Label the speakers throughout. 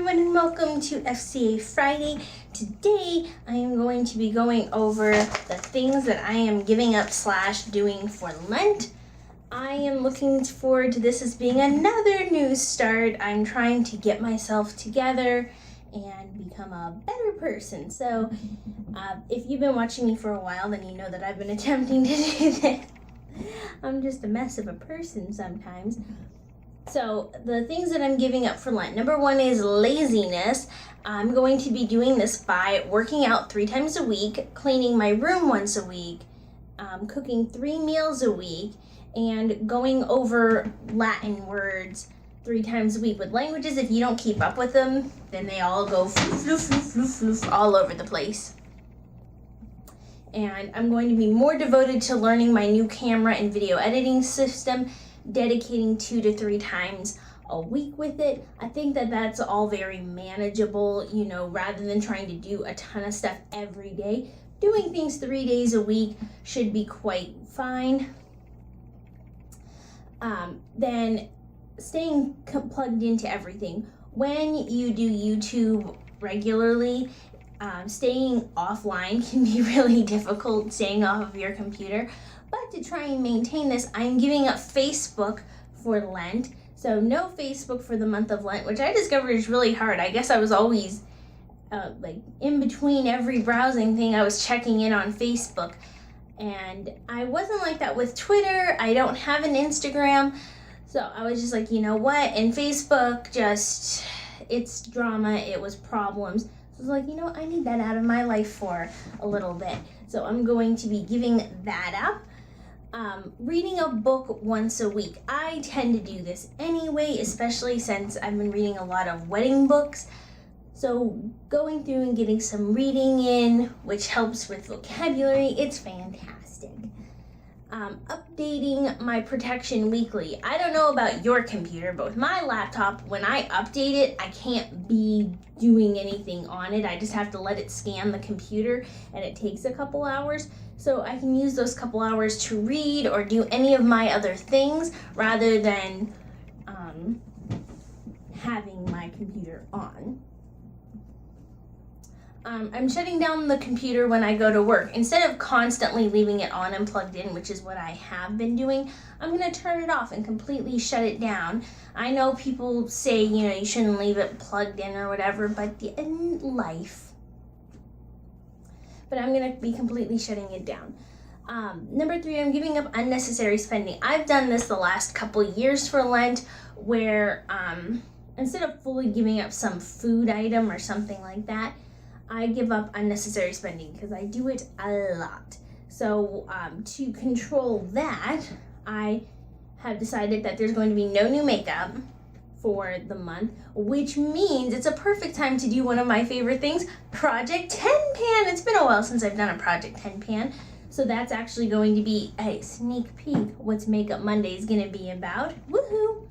Speaker 1: everyone and welcome to FCA Friday. Today I am going to be going over the things that I am giving up / doing for Lent. I am looking forward to this as being another new start. I'm trying to get myself together and become a better person. So if you've been watching me for a while, then you know that I've been attempting to do this. I'm just a mess of a person sometimes. So the things that I'm giving up for Lent, number one is laziness. I'm going to be doing this by working out 3 times a week, cleaning my room once a week, cooking 3 meals a week, and going over Latin words 3 times a week. With languages, if you don't keep up with them, then they all go floof, floof, floof, floof, floof, all over the place. And I'm going to be more devoted to learning my new camera and video editing system, dedicating 2 to 3 times a week with it. I think that that's all very manageable, rather than trying to do a ton of stuff every day. Doing things 3 days a week should be quite fine. Then staying plugged into everything. When you do YouTube regularly, staying offline can be really difficult, staying off of your computer. But to try and maintain this, I'm giving up Facebook for Lent. So no Facebook for the month of Lent, which I discovered is really hard. I guess I was always in between every browsing thing, I was checking in on Facebook. And I wasn't like that with Twitter. I don't have an Instagram. So I was just like, you know what? And Facebook it's drama. It was problems. So I was like, I need that out of my life for a little bit. So I'm going to be giving that up. Reading a book once a week. I tend to do this anyway, especially since I've been reading a lot of wedding books. So going through and getting some reading in, which helps with vocabulary, it's fantastic. Updating my protection weekly. I don't know about your computer, but with my laptop, when I update it, I can't be doing anything on it. I just have to let it scan the computer, and it takes a couple hours. So I can use those couple hours to read or do any of my other things rather than having my computer on. I'm shutting down the computer when I go to work. Instead of constantly leaving it on and plugged in, which is what I have been doing, I'm going to turn it off and completely shut it down. I know people say, you shouldn't leave it plugged in or whatever, but in life. But I'm going to be completely shutting it down. Number 3, I'm giving up unnecessary spending. I've done this the last couple years for Lent where instead of fully giving up some food item or something like that, I give up unnecessary spending because I do it a lot. So to control that, I have decided that there's going to be no new makeup for the month, which means it's a perfect time to do one of my favorite things, Project 10 Pan. It's been a while since I've done a Project 10 Pan, so that's actually going to be a sneak peek what's Makeup Monday is going to be about. Woohoo!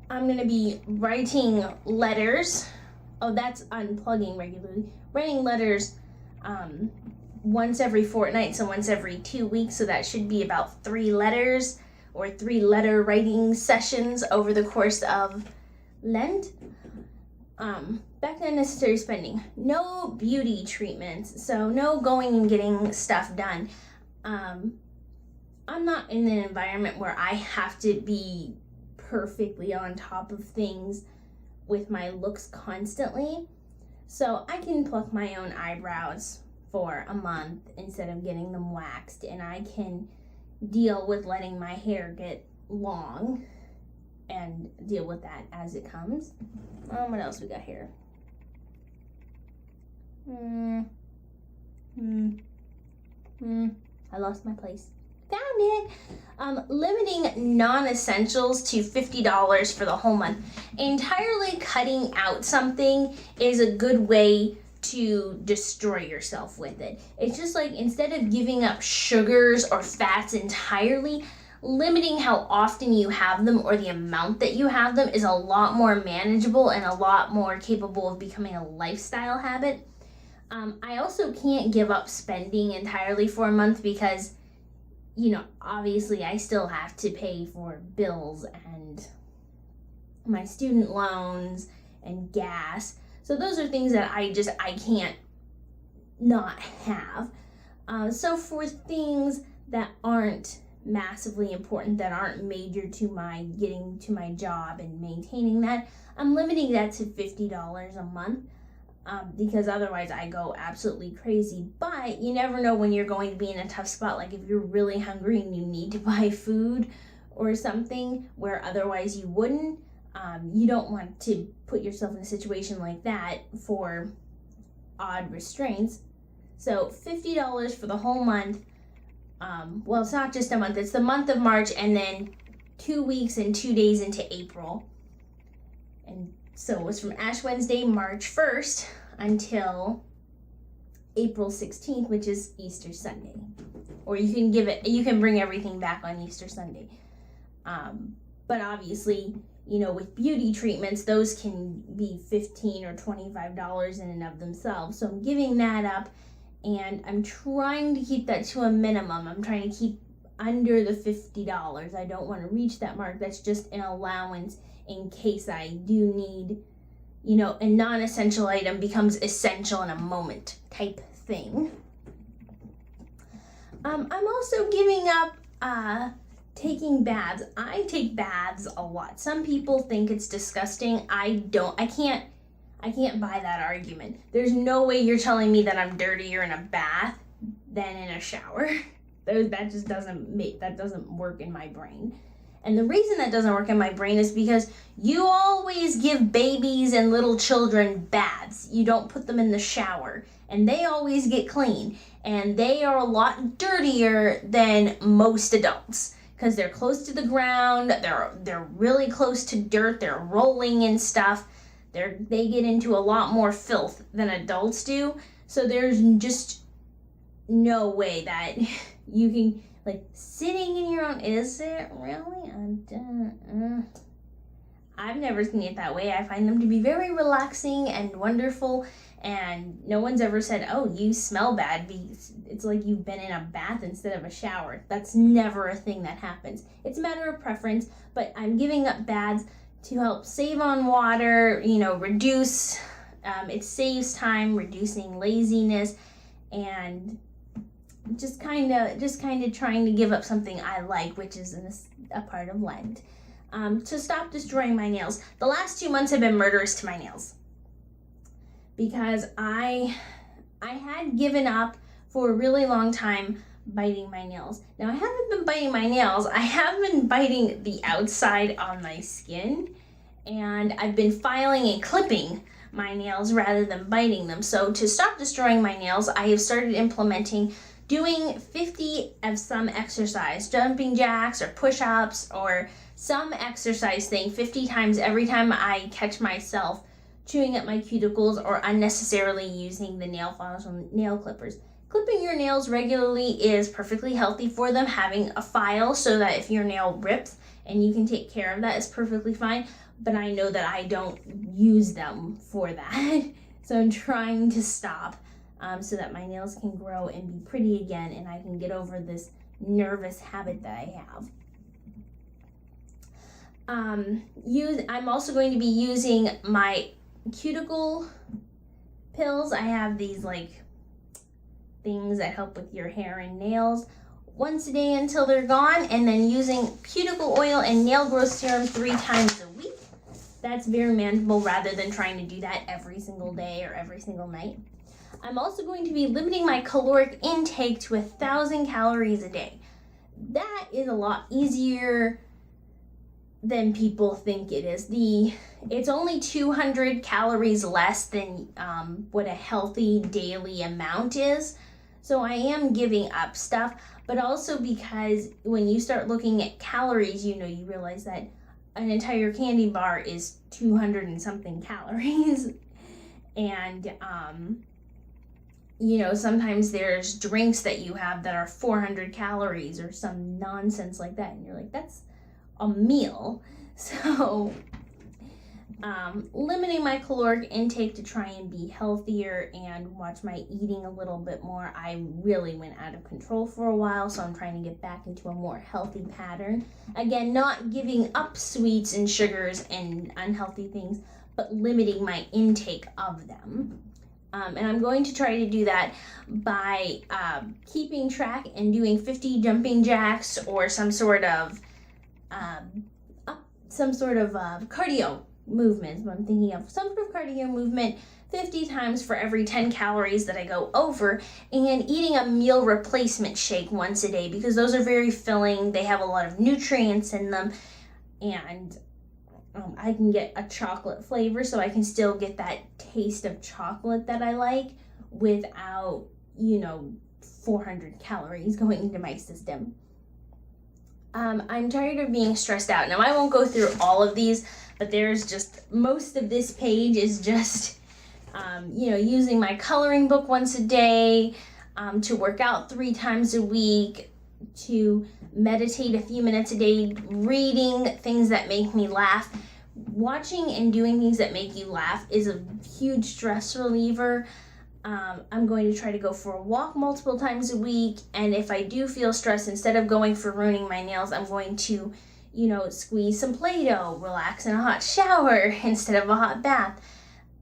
Speaker 1: I'm going to be writing letters. Oh, that's unplugging regularly. Writing letters once every fortnight, so once every 2 weeks, so that should be about 3 letters or 3 letter writing sessions over the course of Lent. Back to unnecessary spending. No beauty treatments, so no going and getting stuff done. I'm not in an environment where I have to be perfectly on top of things with my looks constantly, so I can pluck my own eyebrows for a month instead of getting them waxed, and I can deal with letting my hair get long and deal with that as it comes. What else we got here? I lost my place. Found it. Limiting non-essentials to $50 for the whole month. Entirely cutting out something is a good way to destroy yourself with it. It's just like instead of giving up sugars or fats entirely, limiting how often you have them or the amount that you have them is a lot more manageable and a lot more capable of becoming a lifestyle habit. I also can't give up spending entirely for a month because obviously I still have to pay for bills and my student loans and gas. So those are things that I can't not have. So for things that aren't massively important, that aren't major to my getting to my job and maintaining that, I'm limiting that to $50 a month, because otherwise I go absolutely crazy. But you never know when you're going to be in a tough spot, like if you're really hungry and you need to buy food or something where otherwise you wouldn't. You don't want to put yourself in a situation like that for odd restraints. So $50 for the whole month. Well, it's not just a month, it's the month of March and then 2 weeks and 2 days into April. And so it was from Ash Wednesday, March 1st until April 16th, which is Easter Sunday. Or you can bring everything back on Easter Sunday. But obviously, with beauty treatments, those can be $15 or $25 in and of themselves. So I'm giving that up, and I'm trying to keep that to a minimum. I'm trying to keep under the $50. I don't want to reach that mark. That's just an allowance in case I do need, a non-essential item becomes essential in a moment type thing. I'm also giving up taking baths. I take baths a lot. Some people think it's disgusting. I can't buy that argument. There's no way you're telling me that I'm dirtier in a bath than in a shower. That just doesn't work in my brain. And the reason that doesn't work in my brain is because you always give babies and little children baths. You don't put them in the shower, and they always get clean, and they are a lot dirtier than most adults because they're close to the ground, they're really close to dirt, they're rolling in stuff. They get into a lot more filth than adults do. So there's just no way that you can, sitting in your own, is it really? I've never seen it that way. I find them to be very relaxing and wonderful, and no one's ever said, oh, you smell bad, because it's like you've been in a bath instead of a shower. That's never a thing that happens. It's a matter of preference, but I'm giving up baths to help save on water, reduce, it saves time, reducing laziness, and just kind of trying to give up something I like, which is a part of Lent. To stop destroying my nails. The last 2 months have been murderous to my nails, because I had given up for a really long time biting my nails. Now, I haven't been biting my nails. I have been biting the outside on my skin, and I've been filing and clipping my nails rather than biting them. So to stop destroying my nails, I have started implementing doing 50 of some exercise, jumping jacks or push-ups or some exercise thing 50 times every time I catch myself chewing at my cuticles or unnecessarily using the nail files or nail clippers. Clipping your nails regularly is perfectly healthy for them. Having a file so that if your nail rips and you can take care of that is perfectly fine, but I know that I don't use them for that. So I'm trying to stop so that my nails can grow and be pretty again, and I can get over this nervous habit that I have. I'm also going to be using my cuticle pills. I have these things that help with your hair and nails once a day until they're gone, and then using cuticle oil and nail growth serum 3 times a week. That's very manageable rather than trying to do that every single day or every single night. I'm also going to be limiting my caloric intake to 1,000 calories a day. That is a lot easier than people think it is. It's only 200 calories less than what a healthy daily amount is. So I am giving up stuff, but also because when you start looking at calories, you realize that an entire candy bar is 200 and something calories. And, sometimes there's drinks that you have that are 400 calories or some nonsense like that. And you're like, that's a meal. So limiting my caloric intake to try and be healthier and watch my eating a little bit more. I really went out of control for a while, so I'm trying to get back into a more healthy pattern. Again, not giving up sweets and sugars and unhealthy things, but limiting my intake of them. And I'm going to try to do that by keeping track and doing 50 jumping jacks or some sort of cardio movements. I'm thinking of some sort of cardio movement 50 times for every 10 calories that I go over, and eating a meal replacement shake once a day because those are very filling. They have a lot of nutrients in them, and I can get a chocolate flavor so I can still get that taste of chocolate that I like without, 400 calories going into my system. I'm tired of being stressed out. Now, I won't go through all of these, but there's just, most of this page is just, using my coloring book once a day, to work out 3 times a week, to meditate a few minutes a day, reading things that make me laugh. Watching and doing things that make you laugh is a huge stress reliever. I'm going to try to go for a walk multiple times a week, and if I do feel stressed, instead of going for ruining my nails, I'm going to, squeeze some Play-Doh, relax in a hot shower instead of a hot bath,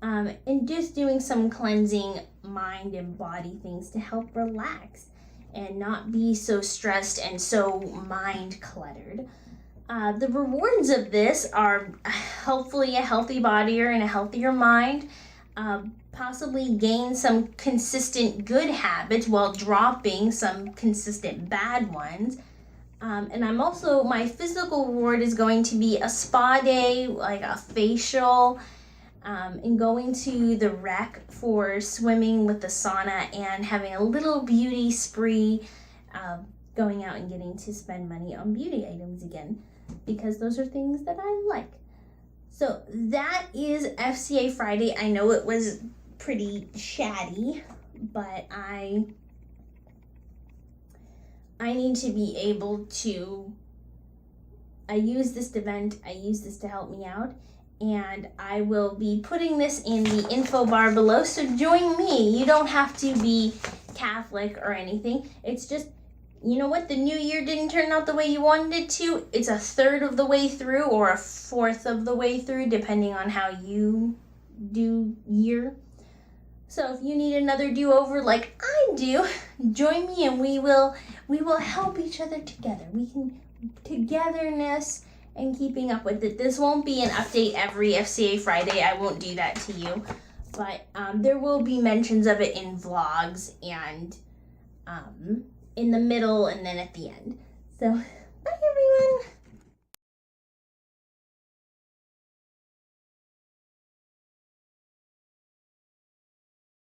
Speaker 1: and just doing some cleansing mind and body things to help relax and not be so stressed and so mind cluttered. The rewards of this are hopefully a healthy body and a healthier mind, possibly gain some consistent good habits while dropping some consistent bad ones. And my physical reward is going to be a spa day, like a facial, and going to the rec for swimming with the sauna and having a little beauty spree, going out and getting to spend money on beauty items again, because those are things that I like. So that is FCA Friday. I know it was pretty chatty, but I need to be able to, I use this to help me out, and I will be putting this in the info bar below, so join me. You don't have to be Catholic or anything. It's just, you know what, the new year didn't turn out the way you wanted it to. It's a third of the way through or a fourth of the way through, depending on how you do year. So if you need another do-over like I do, join me and we will help each other together. We can, togetherness and keeping up with it. This won't be an update every FCA Friday. I won't do that to you. But there will be mentions of it in vlogs and in the middle and then at the end. So